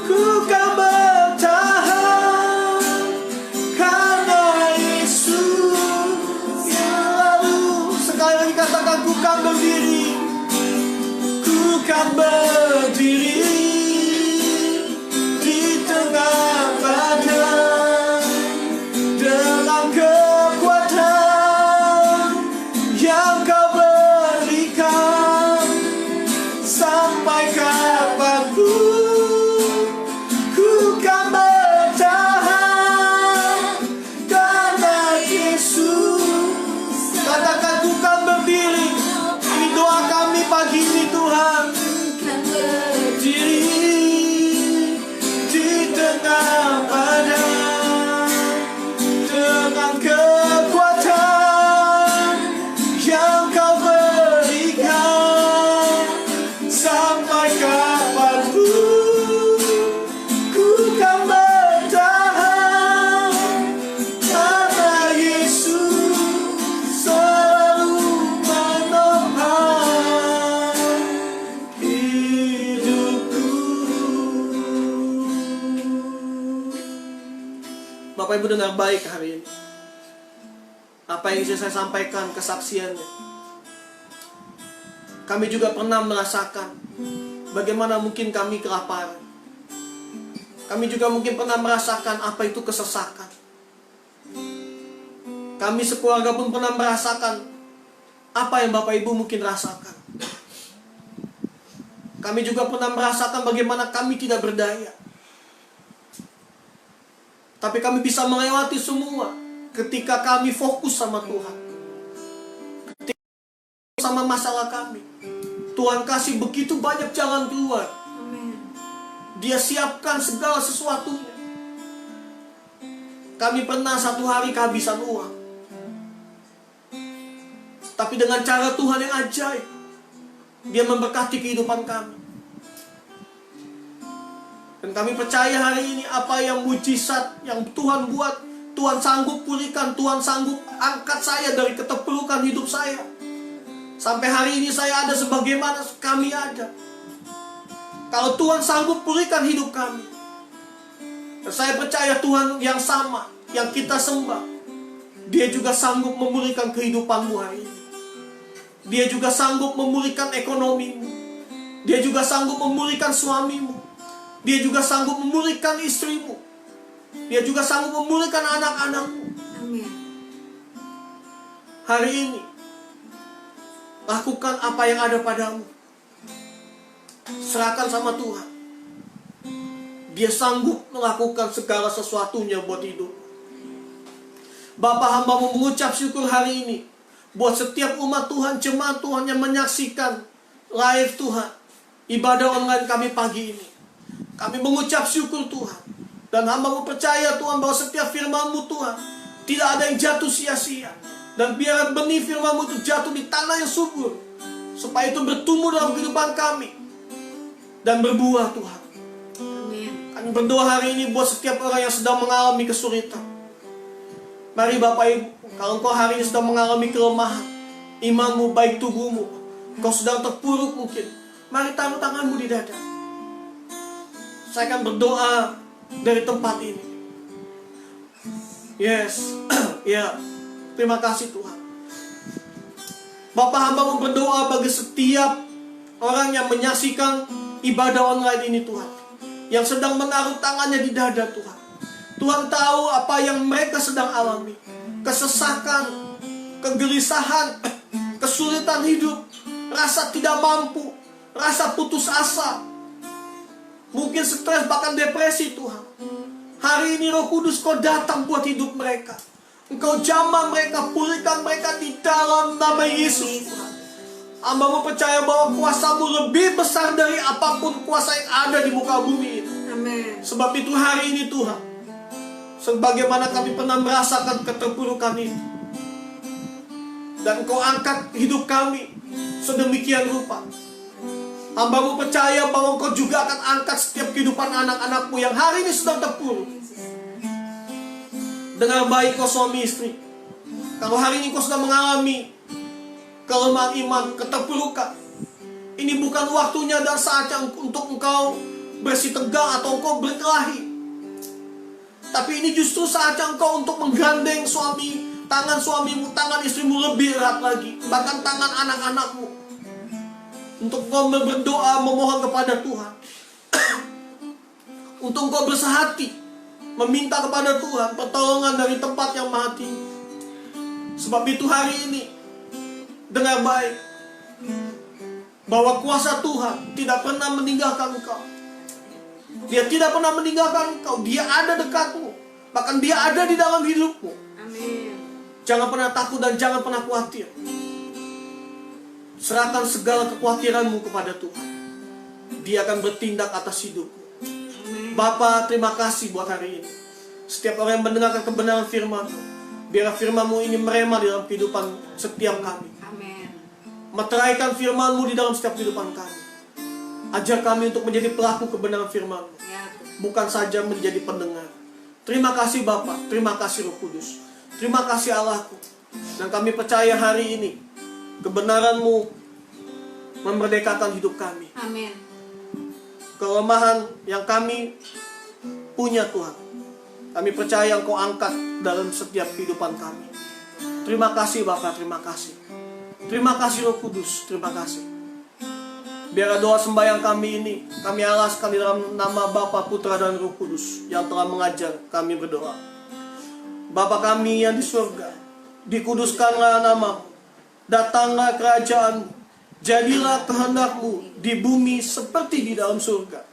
Ku kan bertahan karena Yesus yang lalu. Sekali lagi katakan, ku kan berdiri. Ku kan berdiri di tengah badai dengan kekuatan yang Kau berikan. Sampai kapanpun ku kan bertahan karena Yesus. Katakan, ku kan berdiri. Ini doa kami pagi ini, Tuhan. Berdiri di tengah badai dengan kekuatan yang Kau berikan. Sampai kapanpun ku kan bertahan karena Yesus selalu menopang hidupku. Bapak Ibu dengar baik hari ini apa yang bisa saya sampaikan, kesaksiannya. Kami juga pernah merasakan bagaimana mungkin kami kelaparan. Kami juga mungkin pernah merasakan apa itu kesesakan. Kami sekeluarga pun pernah merasakan apa yang Bapak Ibu mungkin rasakan. Kami juga pernah merasakan bagaimana kami tidak berdaya. Tapi kami bisa melewati semua ketika kami fokus sama Tuhan. Ketika sama masalah kami, Tuhan kasih begitu banyak jalan keluar. Dia siapkan segala sesuatunya. Kami pernah satu hari kehabisan uang, tapi dengan cara Tuhan yang ajaib, Dia memberkati kehidupan kami. Dan kami percaya hari ini apa yang mujizat yang Tuhan buat, Tuhan sanggup pulihkan, Tuhan sanggup angkat saya dari keterpurukan hidup saya. Sampai hari ini saya ada sebagaimana kami ada. Kalau Tuhan sanggup pulihkan hidup kami, saya percaya Tuhan yang sama, yang kita sembah, Dia juga sanggup memulihkan kehidupanmu hari ini. Dia juga sanggup memulihkan ekonomimu. Dia juga sanggup memulihkan suamimu. Dia juga sanggup memulihkan istrimu. Dia juga sanggup memulihkan anak-anakmu. Amin. Hari ini, lakukan apa yang ada padamu. Serahkan sama Tuhan. Dia sanggup melakukan segala sesuatunya buat hidup. Bapa, hamba mengucap syukur hari ini buat setiap umat Tuhan, jemaat Tuhan yang menyaksikan live Tuhan, ibadah online kami pagi ini. Kami mengucap syukur Tuhan. Dan hamba percaya Tuhan bahwa setiap firman-Mu Tuhan tidak ada yang jatuh sia-sia. Dan biar benih firman-Mu itu jatuh di tanah yang subur, supaya itu bertumbuh dalam kehidupan kami dan berbuah Tuhan. Amin. Kami berdoa hari ini buat setiap orang yang sedang mengalami kesulitan. Mari Bapak Ibu, kalau engkau hari ini sedang mengalami kelemahan, imanmu baik tubuhmu, engkau sedang terpuruk mungkin, mari taruh tanganmu di dada. Saya akan berdoa dari tempat ini. Yes. Ya. Terima kasih Tuhan. Bapak, hamba mau berdoa bagi setiap orang yang menyaksikan ibadah online ini Tuhan, yang sedang menaruh tangannya di dada Tuhan. Tuhan tahu apa yang mereka sedang alami. Kesesakan, kegelisahan, kesulitan hidup, rasa tidak mampu, rasa putus asa, mungkin stres, bahkan depresi Tuhan. Hari ini Roh Kudus Kau datang buat hidup mereka. Engkau jamah mereka, pulihkan mereka di dalam nama Yesus Tuhan. Hamba-Mu percaya bahwa kuasa-Mu lebih besar dari apapun kuasa yang ada di muka bumi ini. Amin. Sebab itu hari ini Tuhan, sebagaimana kami pernah merasakan keterpurukan itu, dan Engkau angkat hidup kami sedemikian rupa, hamba-Mu percaya bahwa Engkau juga akan angkat setiap kehidupan anak-anak-Mu yang hari ini sedang terpuruk. Dengar baik kau suami istri, kalau hari ini kau sedang mengalami kelemahan iman, keterpurukan, ini bukan waktunya dan saatnya untuk engkau bersitegang atau engkau berkelahi. Tapi ini justru saatnya engkau untuk menggandeng tangan suamimu, tangan istrimu lebih erat lagi, bahkan tangan anak-anakmu, untuk engkau berdoa, memohon kepada Tuhan, untuk engkau bersehati, meminta kepada Tuhan pertolongan dari tempat yang maha tinggi. Sebab itu hari ini, dengar baik, bahwa kuasa Tuhan tidak pernah meninggalkan engkau. Dia tidak pernah meninggalkan engkau. Dia ada dekatmu, bahkan dia ada di dalam hidupmu. Amin. Jangan pernah takut dan jangan pernah khawatir. Serahkan segala kekhawatiranmu kepada Tuhan. Dia akan bertindak atas hidupmu. Amin. Bapa, terima kasih buat hari ini. Setiap orang yang mendengarkan kebenaran firman-Mu, biar firman-Mu ini merema di dalam kehidupan setiap kami. Amin. Meteraikan firman-Mu di dalam setiap kehidupan kami. Ajar kami untuk menjadi pelaku kebenaran firman-Mu, Ya, Tuhan. bukan saja menjadi pendengar. Terima kasih Bapa, terima kasih Roh Kudus, terima kasih Allahku. Dan kami percaya hari ini kebenaran-Mu memerdekakan hidup kami. Amin. Kelemahan yang kami punya Tuhan, kami percaya Engkau angkat dalam setiap kehidupan kami. Terima kasih Bapa, terima kasih. Terima kasih Roh Kudus, terima kasih. Biar doa sembahyang kami ini kami alaskan di dalam nama Bapa, Putra, dan Roh Kudus yang telah mengajar kami berdoa. Bapa kami yang di surga, dikuduskanlah nama-Mu, datanglah kerajaan-Mu, jadilah kehendak-Mu di bumi seperti di dalam surga.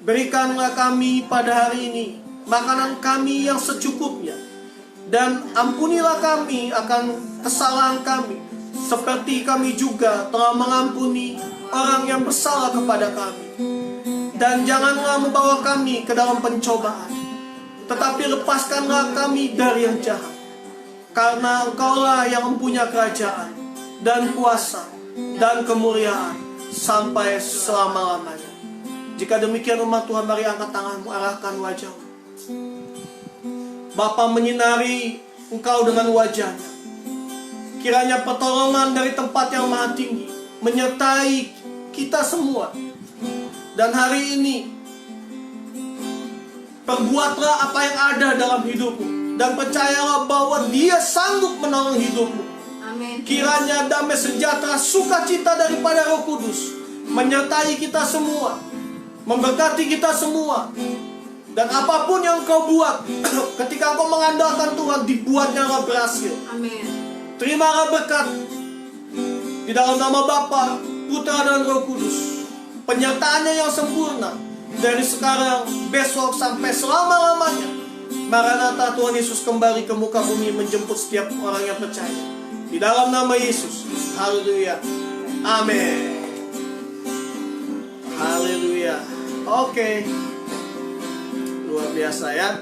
Berikanlah kami pada hari ini makanan kami yang secukupnya, dan ampunilah kami akan kesalahan kami, seperti kami juga telah mengampuni orang yang bersalah kepada kami. Dan janganlah membawa kami ke dalam pencobaan, tetapi lepaskanlah kami dari yang jahat. Karena Engkaulah yang mempunyai kerajaan, dan kuasa, dan kemuliaan, sampai selama-lamanya. Jika demikian umat Tuhan, mari angkat tanganmu, arahkan wajahmu. Bapa menyinari engkau dengan wajahnya. Kiranya pertolongan dari tempat yang maha tinggi menyertai kita semua. Dan hari ini perbuatlah apa yang ada dalam hidupmu, dan percayalah bahwa Dia sanggup menolong hidupmu. Amin. Kiranya damai sejahtera, sukacita daripada Roh Kudus menyertai kita semua, memberkati kita semua. Dan apapun yang kau buat, ketika kau mengandalkan Tuhan, dibuatnya berhasil. Amin. Terimalah berkat di dalam nama Bapa, Putra, dan Roh Kudus. Penyertaannya yang sempurna dari sekarang, besok, sampai selama-lamanya. Maranatha, Tuhan Yesus kembali ke muka bumi menjemput setiap orang yang percaya. Di dalam nama Yesus. Haleluya. Amin. Haleluya. Oke. Luar biasa ya.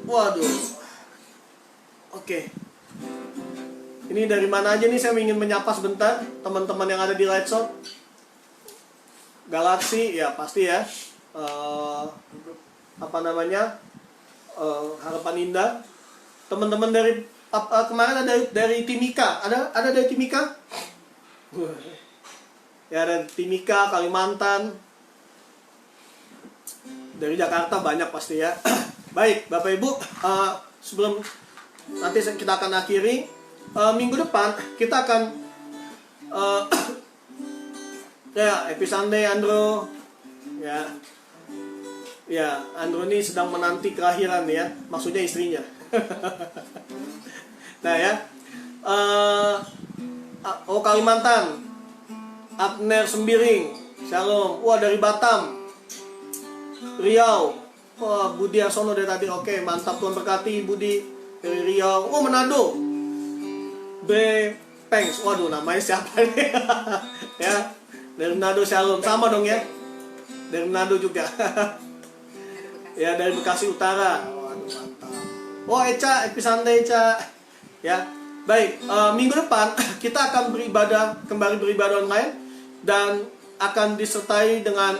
Waduh. Oke. Ini dari mana aja nih, saya ingin menyapa sebentar teman-teman yang ada di Lightshot. Galaxy ya pasti ya. Harapan Indah. Teman-teman dari kemarin ada dari Timika. Ada dari Timika? Ya, ada Timika, Kalimantan. Dari Jakarta banyak pasti ya. Baik, Bapak Ibu, sebelum nanti kita akan akhiri, minggu depan kita akan ya Happy Sunday Andro. Ya, Andro ini sedang menanti kelahiran ya, maksudnya istrinya. Nah ya, Kalimantan, Abner Sembiring, Shalom. Wah, dari Batam, Riau. Wah, Budi Arsono dari tadi. Oke, mantap, Tuhan berkati Budi. dari Riau, oh Manado, Bre Pengs, waduh namanya siapa nih? Ya, dari Manado Shalom, sama dong ya, dari Manado juga. Ya, dari Bekasi Utara, waduh mantap. Oh Eca, Episante Eca, ya. Baik, minggu depan kita akan kembali beribadah online dan akan disertai dengan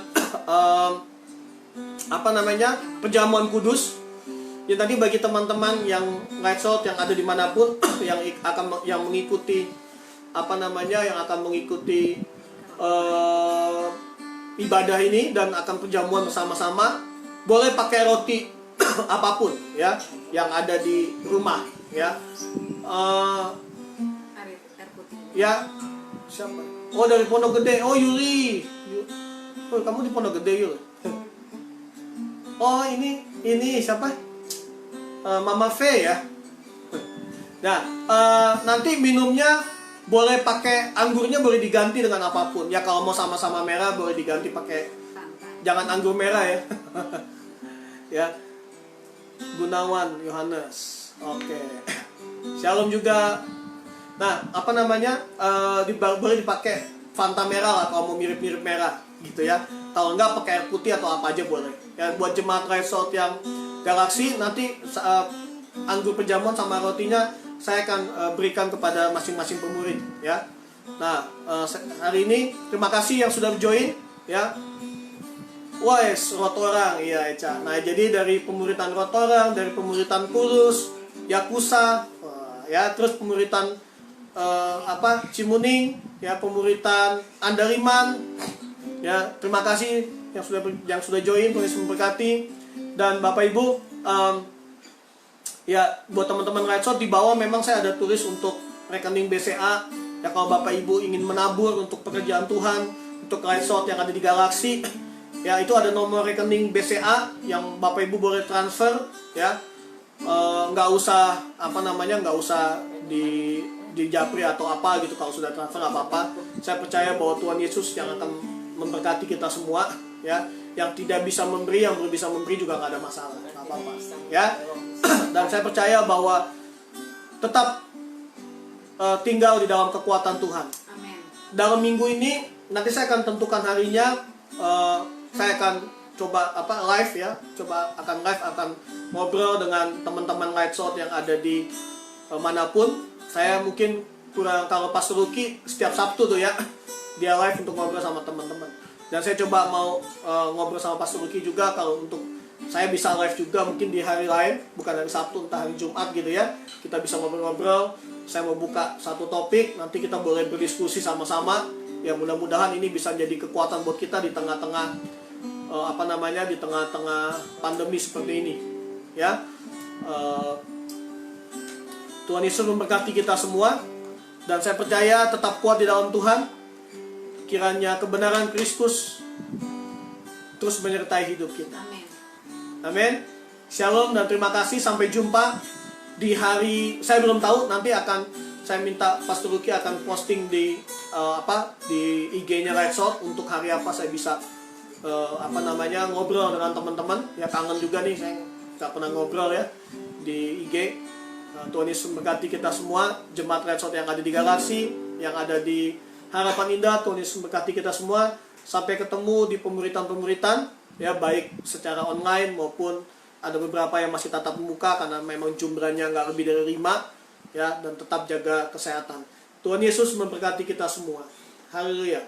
perjamuan kudus. Ya tadi bagi teman-teman yang Lights Out yang ada dimanapun yang mengikuti yang akan mengikuti ibadah ini dan akan perjamuan bersama-sama, boleh pakai roti apapun ya yang ada di rumah ya. Air putih. Ya, siapa? Oh dari Pondok Gede. Oh Yuli. Oh kamu di Pondok Gede Yul. Oh ini siapa? Mama V ya. Nah nanti minumnya boleh pakai anggurnya, boleh diganti dengan apapun. Ya kalau mau sama-sama merah boleh diganti pakai, jangan anggur merah ya. Ya. Gunawan Yohanes. Oke. Shalom juga. Nah, boleh dipakai Fanta merah lah kalau mau mirip-mirip merah gitu ya. Kalau enggak pakai air putih atau apa aja boleh. Ya buat jemaat Lights Out yang Galaxy nanti anggur perjamuan sama rotinya saya akan berikan kepada masing-masing pemurid ya. Nah, hari ini terima kasih yang sudah join ya. Wes, Rotorang, iya Eca. Nah, jadi dari pemuritan Rotorang, dari pemuritan Kulus, Yakusa, ya, terus pemuritan Cimuning, ya, pemuritan Andaliman, ya, terima kasih yang sudah join, Tuhan Yesus memberkati. Dan Bapak Ibu, ya, buat teman-teman Lights Out di bawah memang saya ada tulis untuk rekening BCA. Ya, kalau Bapak Ibu ingin menabur untuk pekerjaan Tuhan, untuk Lights Out yang ada di Galaxy, ya itu ada nomor rekening BCA yang Bapak Ibu boleh transfer ya. Nggak usah di japri atau apa gitu, kalau sudah transfer nggak apa-apa. Saya percaya bahwa Tuhan Yesus yang akan memberkati kita semua ya. Yang tidak bisa memberi, yang belum bisa memberi juga nggak ada masalah, nggak apa-apa ya. Dan saya percaya bahwa tetap tinggal di dalam kekuatan Tuhan. Amin. Dalam minggu ini nanti saya akan tentukan harinya. Saya akan coba live ya, akan ngobrol dengan teman-teman Lights Out yang ada di manapun. Saya mungkin kurang, kalau Pastor Lucky setiap Sabtu tuh ya dia live untuk ngobrol sama teman-teman. Dan saya coba mau ngobrol sama Pastor Lucky juga, kalau untuk saya bisa live juga mungkin di hari lain, bukan hari Sabtu, entah hari Jumat gitu ya. Kita bisa ngobrol-ngobrol. Saya mau buka satu topik, nanti kita boleh berdiskusi sama-sama. Ya mudah-mudahan ini bisa jadi kekuatan buat kita di tengah-tengah di tengah-tengah pandemi seperti ini ya. Tuhan Yesus memberkati kita semua, dan saya percaya tetap kuat di dalam Tuhan. Kiranya kebenaran Kristus terus menyertai hidup kita. Amin. Amin. Shalom dan terima kasih. Sampai jumpa di hari, saya belum tahu, nanti saya minta Pastor Lucky akan posting di IG-nya Lights Out untuk hari apa saya bisa ngobrol dengan teman-teman ya. Kangen juga nih, saya nggak pernah ngobrol ya di IG. Tuhan Yesus memberkati kita semua, jemaat Lights Out yang ada di Galaxy, yang ada di Harapan Indah. Tuhan Yesus memberkati kita semua. Sampai ketemu di pemuritan ya, baik secara online maupun ada beberapa yang masih tatap muka karena memang jumlahnya nggak lebih dari 5 ya. Dan tetap jaga kesehatan. Tuhan Yesus memberkati kita semua. Haleluya.